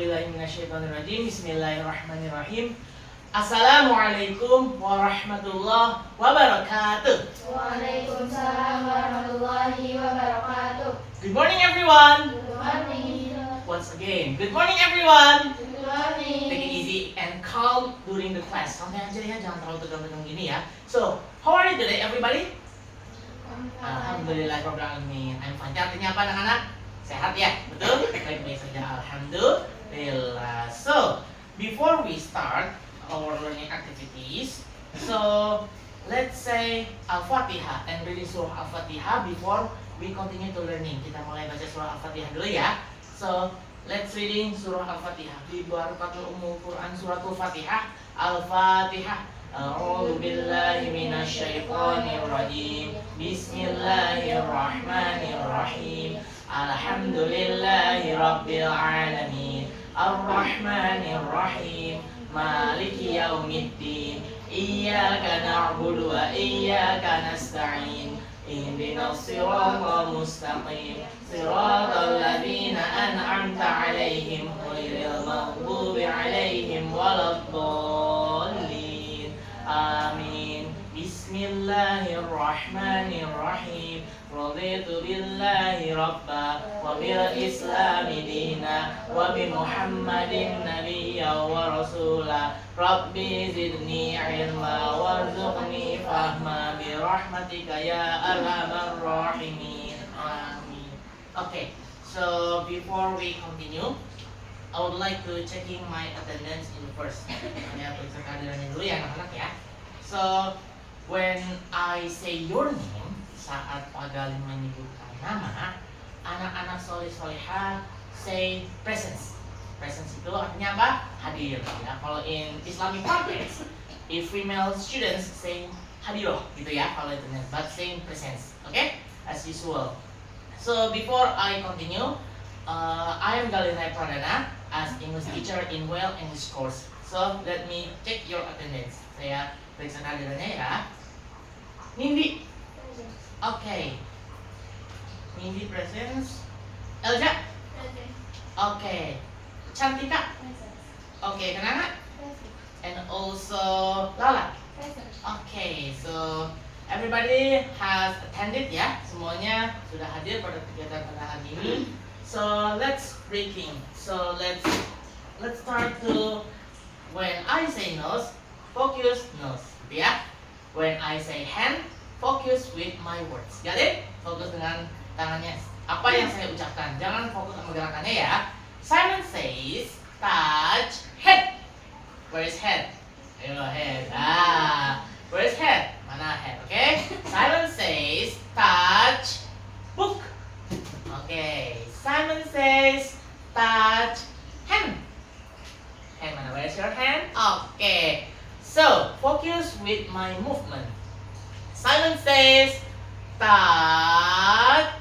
billahi minasyaitonirrajim. Bismillahirrahmanirrahim. Assalamualaikum warahmatullahi wabarakatuh. Waalaikumsalam warahmatullahi wabarakatuh. Good morning everyone. Good morning. Once again, good morning everyone. Good morning. Take it easy and calm during the class. Santai aja ya, jangan terlalu tegang-tegang gini ya. So, how are you today everybody? Alhamdulillah Alamin. I'm fine. Artinya apa anak-anak? Sehat ya? Betul? Baik-baik saja. Alhamdulillah. So, before we start our learning activities, so let's say Al-Fatihah and reading surah Al-Fatihah before we continue to learning. Kita mulai baca surah Al-Fatihah dulu ya. So, let's reading surah Al-Fatihah. Di Barakatul Ummul Quran suratul Fatihah. Al-Fatihah. A'udzu billahi minasyaitonir rajim. Bismillahirrahmanirrahim. Alhamdulillahi rabbil alamin. Ar-Rahmanir Rahim. Maliki yaumiddin. Iyyaka na'budu wa iyyaka nasta'in. Ihdinas siratal mustaqim. Siratal ladzina an'amta 'alaihim ghairil maghdubi 'alaihim waladdallin. Amin. Bismillahirrahmanirrahim. Raditu billahi rabba wa bil islami dina wa bi Muhammadin nabiyya wa rasula. Rabbi zidni ilma warzuqni fahma bi rahmatika ya arhamar rahimin. Amin. Okay, so before we continue, I would like to checking my attendance in first. Ya, periksa kehadirannya dulu ya anak-anak ya. So, when I say your name, saat Pak Galim menyebutkan nama, anak-anak soleh-soleha say presence. Presence itu artinya apa? Hadir. Ya, kalau in Islamic context, if female students say hadiroh, gitu ya kalau itu, but saying presence, okay? As usual. So before I continue, I am Galinai Pradana as English teacher in Well English course. So let me check your attendance. Saya periksa kehadirannya ya. Nindi, okay. Nindi presence. Elja, okay. Cantika, okay. Kenanga, and also Lala. Okay, so everybody has attended ya. Semuanya sudah hadir pada kegiatan pada hari ini. So let's breaking. So let's start to, when I say nose, focus nose, gitu ya. When I say hand, focus with my words. Got it? Fokus dengan tangannya. Apa yang saya ucapkan. Jangan fokus sama gerakannya ya. Simon says touch head. Where is head? Ayo head. Where is head? Mana head? Okay. Simon says touch book. Okay. Simon says touch hand. Hand mana? Where is your hand? Okay. So focus with my movement. Simon says touch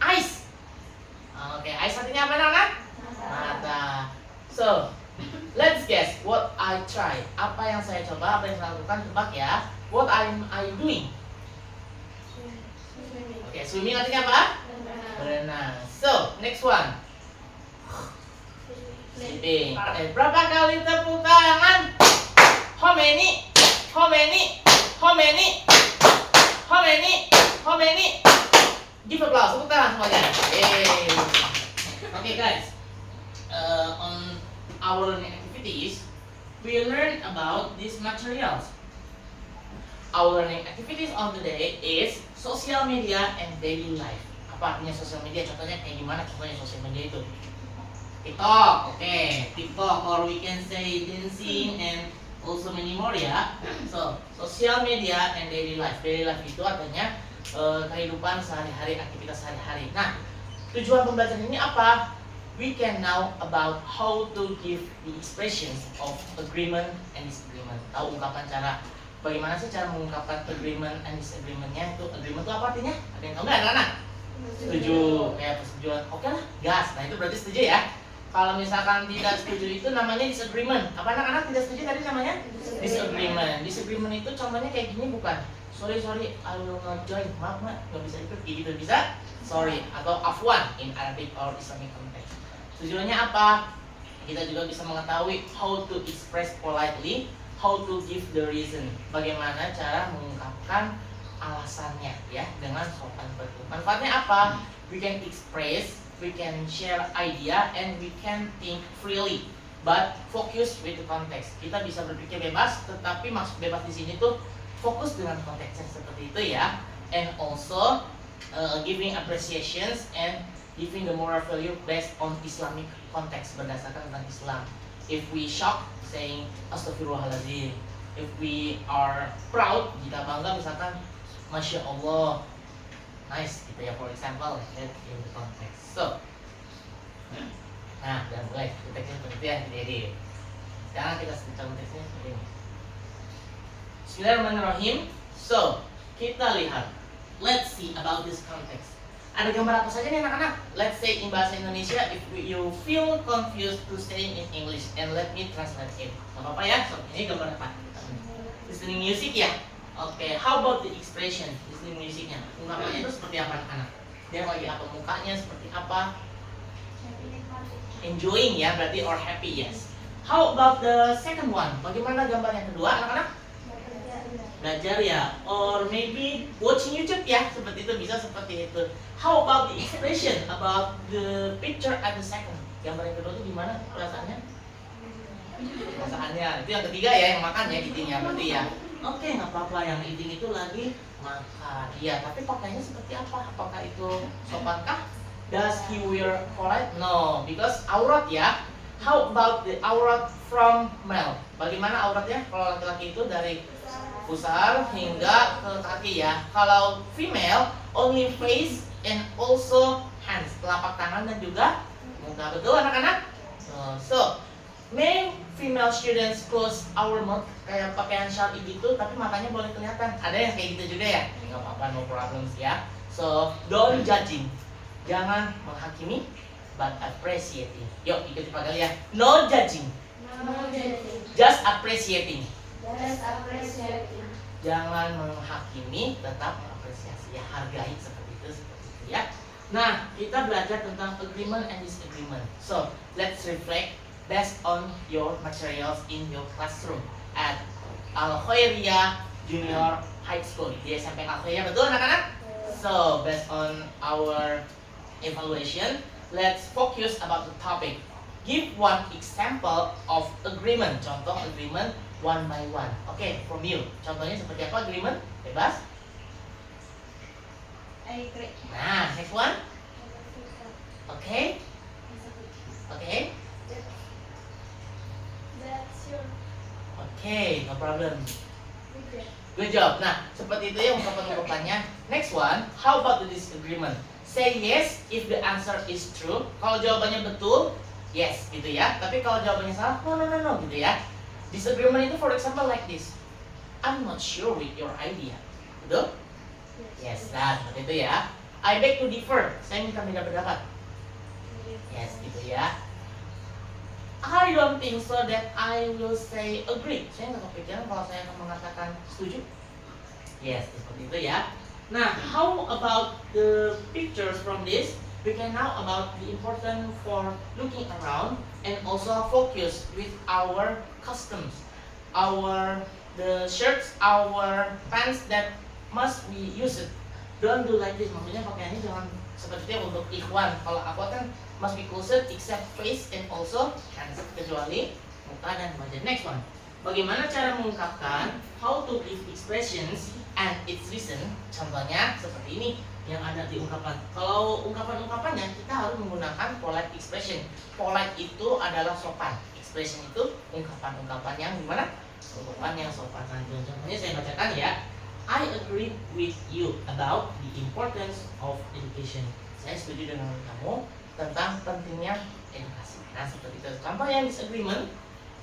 eyes. Okay. Eyes artinya apa anak-anak? Mata. So let's guess what I try. Apa yang saya coba? Apa yang saya lakukan? Tebak ya. What am I doing? Okay. Swimming artinya apa? Berenang. So, next one. Sleeping. Berapa kali tepuk tangan? How many? How many? How many? How many? How many? Give applause. Tepuk tangan semuanya. Okay guys. On our learning activities, we learn about these materials. Our learning activities on today is social media and daily life. Apa artinya sosial media? Contohnya kayak gimana? Contohnya sosial media itu TikTok, okay. TikTok, or we can say dancing and also many more ya. So, social media and daily life. Daily life itu artinya kehidupan sehari-hari, aktivitas sehari-hari. Nah, tujuan pembelajaran ini apa? We can know about how to give the expressions of agreement and disagreement. Tahu ungkapan cara, bagaimana sih cara mengungkapkan agreement and disagreement-nya itu? Agreement itu apa artinya? Ada yang tahu nggak anak-anak? Setuju, kayak persetujuan. Oke lah, gas. Nah itu berarti setuju ya. Kalau misalkan tidak setuju itu namanya disagreement. Apa anak-anak tidak setuju tadi namanya? Disagreement. Disagreement itu contohnya kayak gini bukan? Sorry, I will not join. Maaf, nggak bisa ikut. Gitu bisa? Sorry. Atau afwan in Arabic or Islamic context. Tujuannya apa? Kita juga bisa mengetahui how to express politely, how to give the reason. Bagaimana cara mengungkapkan alasannya ya dengan sopan betul. Manfaatnya apa? We can express, we can share idea, and we can think freely. But focus with the context. Kita bisa berpikir bebas, tetapi maksud bebas di sini tuh fokus dengan konteksnya seperti itu ya. And also giving appreciations and giving the moral value based on Islamic context, berdasarkan tentang Islam. If we shock, saying Astaghfirullahaladzim. If we are proud, jika bangga misalkan Masya Allah, nice gitu ya, for example, in the context. So, nah, dan mulai konteksnya seperti itu ya, jadi sekarang kita konteksnya seperti ini. Bismillahirrahmanirrahim. So, kita lihat. Let's see about this context. Ada gambar apa saja nih anak-anak? Let's say in bahasa Indonesia, if you feel confused to saying in English, and let me translate it. Gak apa-apa ya, so ini gambar apa? Listening music ya? Oke, how about the expression? Listening musicnya, ungkapannya itu seperti apa anak-anak? Dia lagi apa, mukanya seperti apa? Enjoying ya, berarti or happy, yes. How about the second one? Bagaimana gambar yang kedua anak-anak? Belajar ya, or maybe watching YouTube ya, seperti itu, bisa seperti itu. How about the expression about the picture at the second? Gambar yang kedua itu gimana perasaannya? Perasaannya, itu yang ketiga ya, yang makan ya eatingnya berarti ya. Oke, nggak apa-apa, yang eating itu lagi makan. Iya, tapi pakainya seperti apa? Apakah itu sopankah? Does he wear polite? No, because aurat ya. How about the aurat from male? Bagaimana auratnya? Kalau laki-laki itu dari pusar hingga ke kaki ya. Kalau female, only face and also hands, telapak tangan dan juga muka. Betul anak-anak? So, many female students close our mouth kayak pakaian syar'i gitu, tapi matanya boleh kelihatan. Ada yang kayak gitu juga ya? Nggak apa-apa, no problems ya. So, don't judging. Jangan menghakimi, but appreciating. Yuk, ikuti Pak Gali ya. No judging. No judging. Just appreciating. Just appreciating. Jangan menghakimi, tetap mengapresiasi ya, hargai seperti itu ya. Nah, kita belajar tentang agreement and disagreement. So, let's reflect based on your materials in your classroom at Al Khairiyah Junior High School di SMP Al Khairiyah, betul anak-anak? So, based on our evaluation, let's focus about the topic. Give one example of agreement. Contoh agreement one by one. Oke, from you. Contohnya seperti apa agreement? Bebas. I agree. Nah, next one. Oke. Oke. That's your Oke, no problem. good. Good job. Nah, seperti itu ya ungkapan-ungkapannya. Next one, how about the disagreement? Say yes if the answer is true. Kalau jawabannya betul, yes gitu ya. Tapi kalau jawabannya salah, no gitu ya. Disagreement itu for example like this. I'm not sure with your idea. Betul? Yes, nah seperti itu ya. I beg to differ. Saya minta beda pendapat. Yes, gitu ya. I don't think so that I will say agree. Saya nggak kepikiran kalau saya akan mengatakan setuju. Yes, seperti itu ya. Nah, how about the pictures from this? We can now about the important for looking around and also focus with our customs, the shirts, our pants that must be used. Don't do like this. Maksudnya pakaiannya jangan seperti itu untuk ikhwan. Kalau aku kan must be closed except face and also hands, kecuali muka dan wajah. Next one. Bagaimana cara mengungkapkan, how to give expressions and its reason. Contohnya seperti ini yang ada di ungkapan. Kalau ungkapan-ungkapannya kita harus menggunakan polite expression. Polite itu adalah sopan. Expression itu ungkapan-ungkapan yang gimana? Ungkapan yang sopan. Contohnya saya bacakan ya. I agree with you about the importance of education. Saya setuju dengan kamu tentang pentingnya edukasi. Nah seperti itu. Contoh yang disagreement,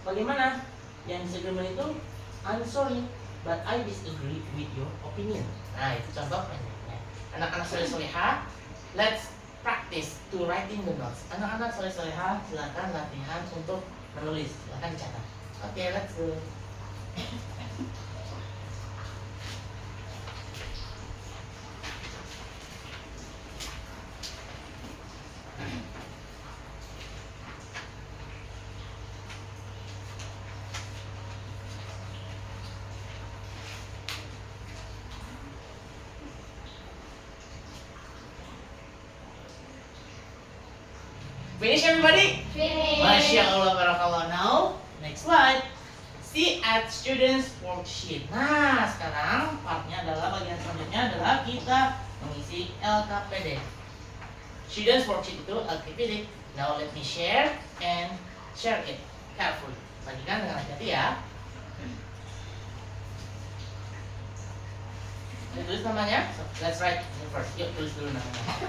bagaimana? Yang disagreement itu, I'm sorry, but I disagree with your opinion. Nah itu contoh pendeknya. Anak-anak soleh-soleha, let's practice to writing the notes. Anak-anak soleh-soleha, silakan latihan untuk menulis. Silakan dicatat. Oke, let's go. Finish everybody? Finish. Masya Allah, barakallah. Now, next slide. See at students worksheet. Nah, sekarang partnya adalah bagian selanjutnya adalah kita mengisi LKPD. Students worksheet itu LKPD. Now let me share and share it carefully. Bagikan dengan hati-hati ya. Ini tulis namanya. So, let's write it first. Yuk tulis dulu namanya.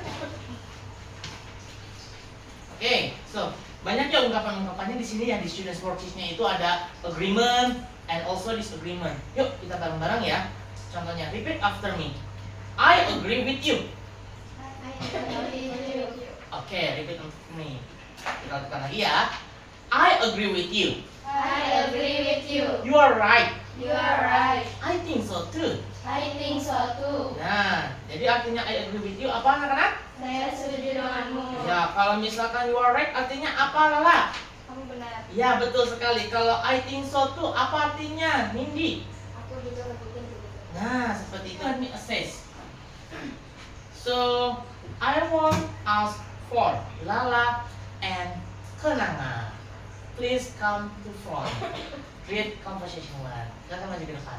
Oke, so banyak ya ungkapan-ungkapannya di sini yang di students worksheet-nya itu ada agreement and also disagreement. Yuk kita bareng-bareng ya. Contohnya, repeat after me. I agree with you. I agree with you. Oke, repeat after me. Kita lakukan lagi ya. I agree with you. I agree with you. You are right. You are right. I think so too. I think so too. Nah, jadi artinya I agree with you apa anak-anak? Saya setuju denganmu. Ya, kalau misalkan you are right artinya apa Lala? Kamu benar. Ya, betul sekali. Kalau I think so too apa artinya? Nindi? Aku juga berpikir begitu. Nah, seperti itu let me assess. So, I want ask for Lala and Kenanga. Please come to front. Read conversation one. Silakan maju ke depan.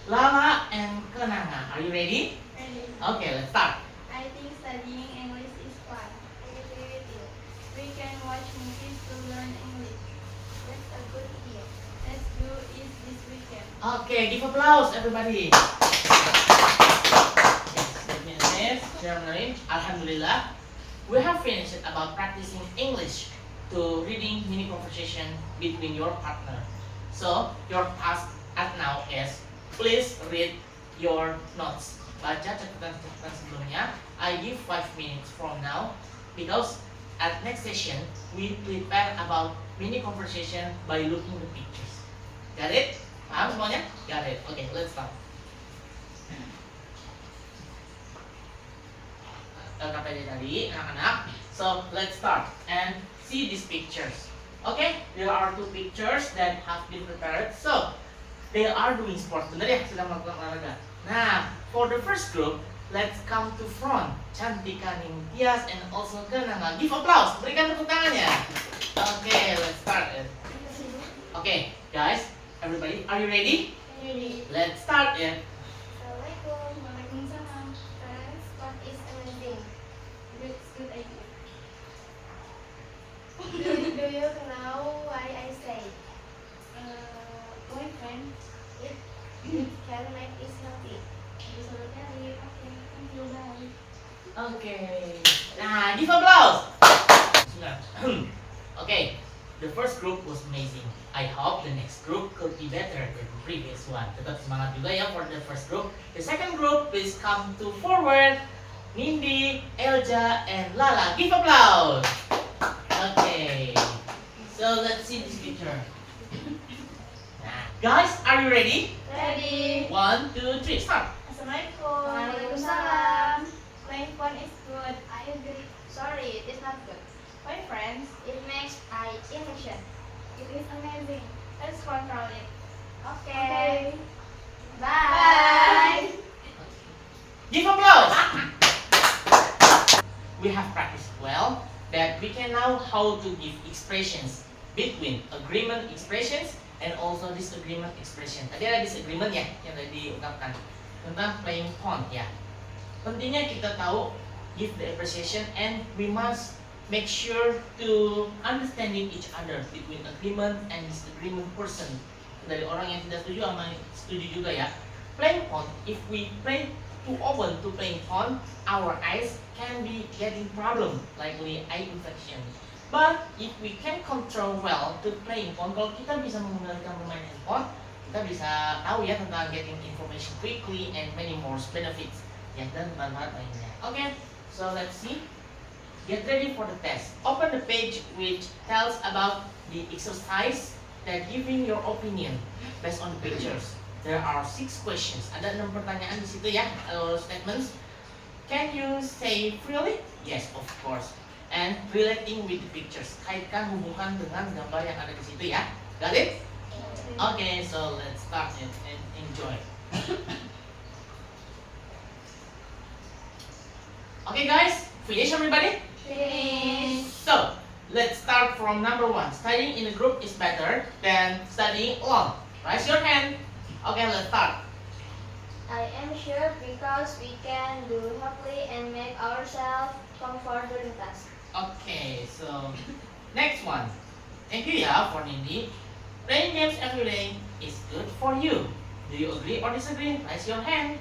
Lala and Kenanga, are you ready? Ready. Okay, let's start. I think studying English is fun. I agree with you. We can watch movies to learn English. That's a good idea. Let's do it this weekend. Okay, give applause everybody. Yes, let me assess. Journaling. Alhamdulillah, we have finished about practicing English to reading mini conversation between your partner. So your task at now is please read your notes. Baca catatan-catatan sebelumnya. I give 5 minutes from now because at next session we prepare about mini conversation by looking the pictures. Got it? Paham semuanya? Got it. Okay, let's start. LKPD tadi, anak-anak. So let's start and see these pictures. Okay, there are 2 pictures that have been prepared. So they are doing sport. Benar ya, sedang melakukan olahraga. Nah, for the first group, let's come to front. Cantika Ningtyas and also Kenanga. Give applause. Berikan tepuk tangannya. Okay, let's start it. Okay, guys, everybody, are you ready? Ready. Let's start it. Assalamualaikum. Waalaikumsalam. Friends, what is amazing? It's good idea. Do you know why I say? Boyfriend, it can make us healthy. Bisa berkali. Oke, thank you, bye. Okay. Nah, give applause. Sudah. Okay, the first group was amazing. I hope the next group could be better than the previous one. Tetap semangat juga ya for the first group. The second group, please come to forward. Nindi, Elja, and Lala. Give applause. Okay. So let's see this picture. Nah, guys, are you ready? Ready. 1, 2, 3, start. Assalamualaikum. Waalaikumsalam. Playing fun is good. I agree. Sorry, it is not good. My friends, it makes eye illusion. It is amazing. Let's control it. Okay. Bye. Give applause. We have practiced well that we can now how to give expressions between agreement expressions and also disagreement expression. Tadi ada disagreement ya yang tadi diungkapkan tentang playing pawn ya. Pentingnya kita tahu give the appreciation and we must make sure to understanding each other between agreement and disagreement person. Dari orang yang tidak setuju sama setuju juga ya. Playing pawn, if we play too open to playing pawn, our eyes can be getting problem, likely eye infection. But if we can control well to playing pawn, kalau kita bisa mengendalikan permainan pawn, kita bisa tahu ya tentang getting information quickly and many more benefits ya dan manfaat lainnya. Okay, so let's see. Get ready for the test. Open the page which tells about the exercise that giving your opinion based on the pictures. There are 6 questions. Ada 6 pertanyaan di situ ya, statements. Can you say freely? Yes, of course. And relating with the pictures. Kaitkan, hubungkan dengan gambar yang ada di situ ya. Got it? Okay, so let's start it and enjoy. Okay guys, finish everybody? Finish. So, let's start from number 1. Studying in a group is better than studying alone. Raise your hand. Okay, let's start. I am sure because we can do happily and make ourselves comfort during task. Okay, so next one. Thank you ya for Nindi. Playing games every day is good for you. Do you agree or disagree? Raise your hand.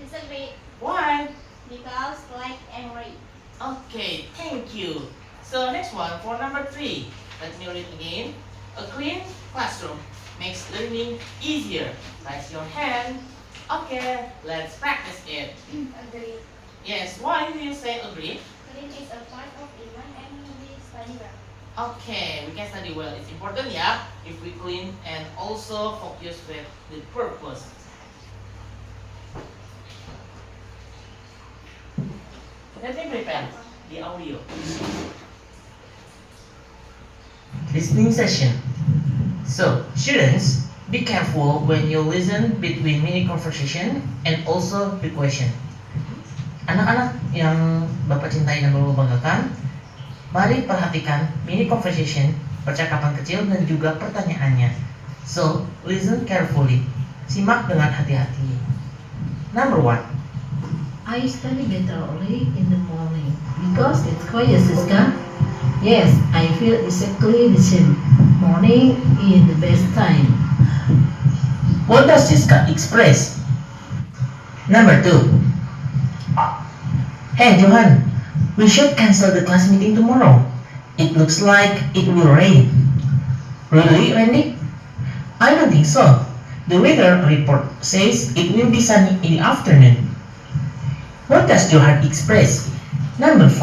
Disagree. Why? Because like angry. Okay, thank you. So next one for number 3. Let me read again. A clean classroom makes learning easier. Raise your hand. Okay, let's practice it. Agree. Yes, why do you say agree? Clean is a part of Iman and we study well. Okay, we can study well. It's important ya if we clean and also focus with the purpose. Let me prepare the audio. Listening session. So, students, be careful when you listen between mini conversation and also the question. Anak-anak yang Bapak cintai dan Bapak banggakan, mari perhatikan mini conversation, percakapan kecil dan juga pertanyaannya. So, listen carefully. Simak dengan hati-hati. Number 1. I study better early in the morning because it's quiet, Siska. Yes, I feel exactly the same. Morning is the best time. What does Siska express? Number 2. Hey Johan, we should cancel the class meeting tomorrow. It looks like it will rain. Really, Randy? I don't think so. The weather report says it will be sunny in the afternoon. What does Johan express? Number 5.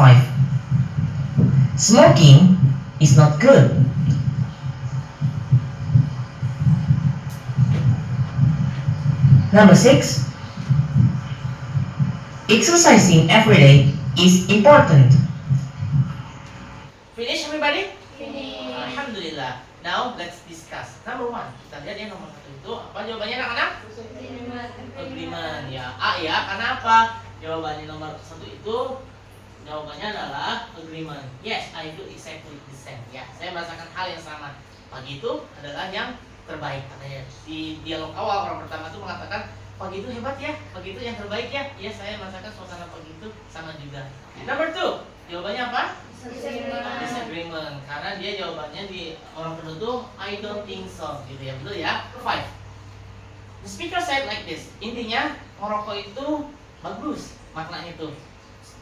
Smoking is not good. Number 6. Exercising every day is important. Finish everybody? Finish. Alhamdulillah. Now let's discuss. Number 1. Kita lihat ya nomor 1 itu apa jawabannya anak-anak? Agreement ya. A ya. Karena apa? Jawabannya nomor 1 itu jawabannya adalah agreement. Yes, I do exactly the same. Ya, saya merasakan hal yang sama. Pagi itu adalah yang terbaik katanya. Di dialog awal orang pertama itu mengatakan pagi itu hebat ya, pagi itu yang terbaik ya. Iya, saya merasakan suasana pagi itu sama juga. Number 2, jawabannya apa? Disagreement. Karena dia jawabannya di orang kedua tuh I don't think so gitu ya, betul ya. 5. The speaker said like this. Intinya merokok itu bagus maknanya itu.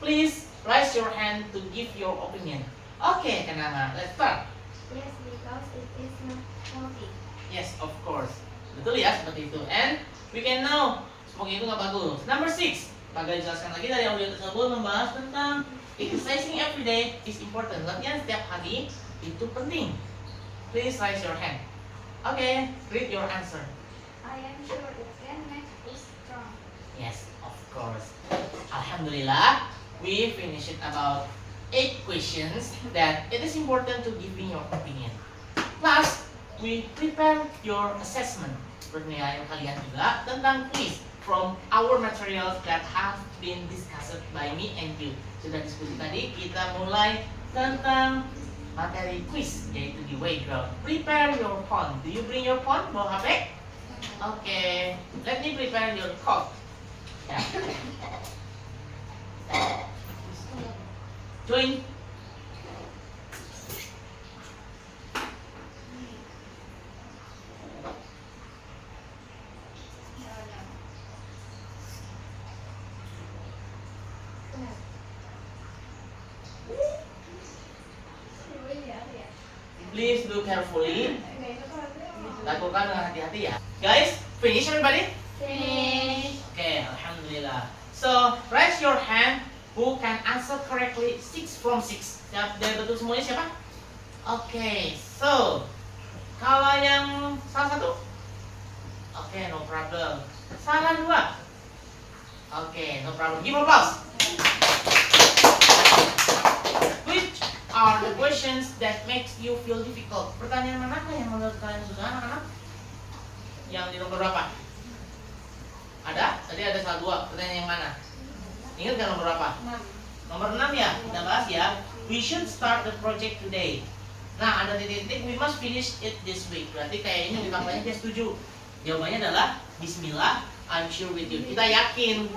Please raise your hand to give your opinion. Oke, kenapa? Let's start. Yes, because it is not healthy. Yes, of course. Betul ya, seperti itu. And we can know smoking itu nggak bagus. Number 6. Bagai jelaskan lagi dari audio tersebut membahas tentang exercising every day is important. Latihan setiap hari itu penting. Please raise your hand. Okay, read your answer. I am sure it can make us strong. Yes, of course. Alhamdulillah, we finished about 8 questions that it is important to give in your opinion. Plus, we prepare your assessment. Penilaian kalian juga tentang quiz from our materials that have been discussed by me and you. Sudah diskusi tadi, kita mulai tentang materi quiz yaitu di Wayground. Prepare your phone. Do you bring your phone? Bawa HP? Okay, let me prepare your coat. Ya. Join. Please do carefully. Lakukan dengan hati-hati ya. Guys, finish everybody? Finish. Okay, alhamdulillah. So, raise your hand who can answer correctly 6 from 6. Siap, dari betul semuanya siapa? Okay, so kalau yang salah satu? Okay, no problem. Salah 2? Okay, no problem. Give applause. Which are the questions that makes you feel difficult? Pertanyaan manakah yang menurut kalian susah, anak-anak? Yang di nomor berapa? Ada? Tadi ada salah 2. Pertanyaan yang mana? Ingat kan nomor berapa? Nomor 6 ya, kita bahas ya. We should start the project today. Nah, ada titik-titik, we must finish it this week. Berarti kayaknya di kampanye dia setuju. Jawabannya adalah Bismillah, I'm sure with you. Kita yakin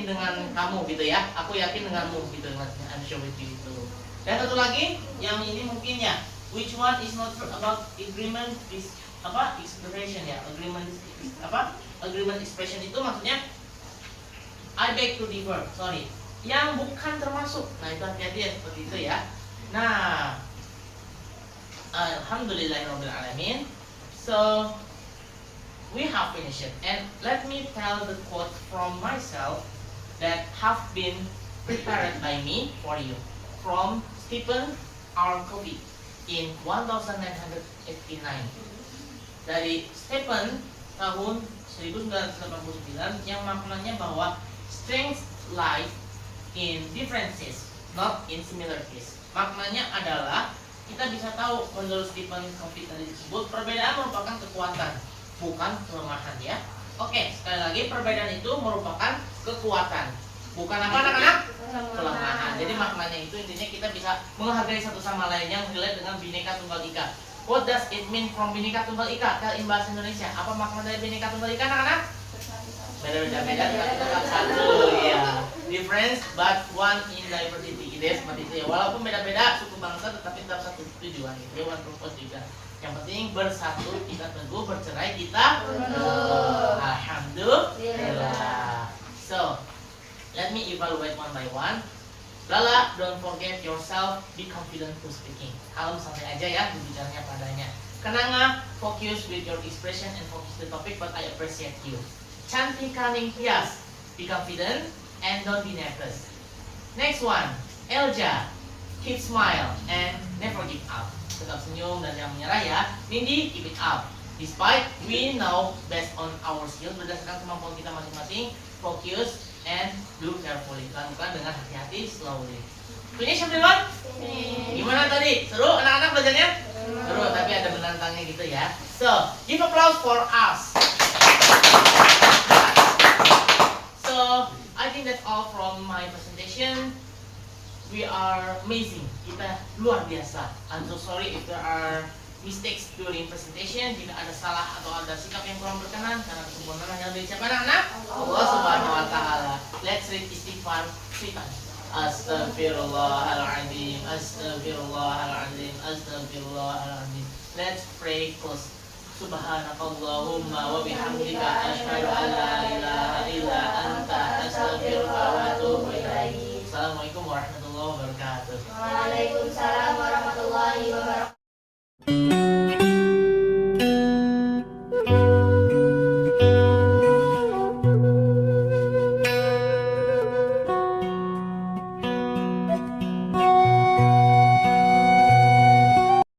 dengan kamu gitu ya. Aku yakin denganmu gitu, I'm sure with you itu. Dan satu lagi, yang ini mungkin ya. Which one is not true about agreement is expression ya. Agreement expression itu maksudnya I beg to differ, sorry. Yang bukan termasuk. Nah, itu hati-hati ya seperti itu ya. Nah, alhamdulillahirabbil alamin. So, we have finished it. And let me tell the quote from myself that have been prepared by me for you from Stephen R. Covey in 1989. Dari Stephen tahun 1989 yang maknanya bahwa strength lies in differences, not in similarities. Maknanya adalah kita bisa tahu menurut Stephen Covey tadi disebut perbedaan merupakan kekuatan, bukan kelemahan ya. Oke, sekali lagi perbedaan itu merupakan kekuatan, bukan apa anak-anak? Kelemahan. Jadi maknanya itu intinya kita bisa menghargai satu sama lain yang relate dengan Bhinneka Tunggal Ika. What does it mean from Bhinneka Tunggal Ika? Tell in bahasa Indonesia. Apa makna dari Bhinneka Tunggal Ika anak-anak? Beda-beda tetap satu ya. Difference but one in diversity. Ide seperti itu ya. Walaupun beda-beda suku bangsa tetapi tetap satu tujuan gitu. One purpose juga. Yang penting bersatu kita teguh, bercerai kita alhamdulillah. So, let me evaluate one by one. Lala, don't forget yourself, be confident to speaking. Kalem santai aja ya berbicaranya padanya. Kenanga, focus with your expression and focus the topic, but I appreciate you. Cantika Ningtyas, be confident and don't be nervous. Next one, Elja, keep smile and never give up. Tetap senyum dan jangan menyerah ya. Nindi, keep it up. Despite we know based on our skills, berdasarkan kemampuan kita masing-masing, focus and do carefully. Lakukan dengan hati-hati, slowly. Finish everyone? Gimana tadi? Seru anak-anak belajarnya? Seru, tapi ada penantangnya gitu ya. So, give applause for us. So, I think that's all from my presentation. We are amazing. Kita luar biasa. I'm so sorry if there are mistakes during presentation. Jika ada salah atau ada sikap yang kurang berkenan, karena kesempurnaan hanya dari siapa anak-anak? Allah Subhanahu wa Ta'ala. Let's read istighfar 3 times. Astaghfirullahaladzim, astaghfirullahaladzim, astaghfirullahaladzim. Let's pray close. Subhanakallahumma wa bihamdika asyhadu an la ilaha illa anta astaghfiruka wa atubu ilaik. Assalamualaikum warahmatullahi wabarakatuh. Waalaikumsalam warahmatullahi wabarakatuh.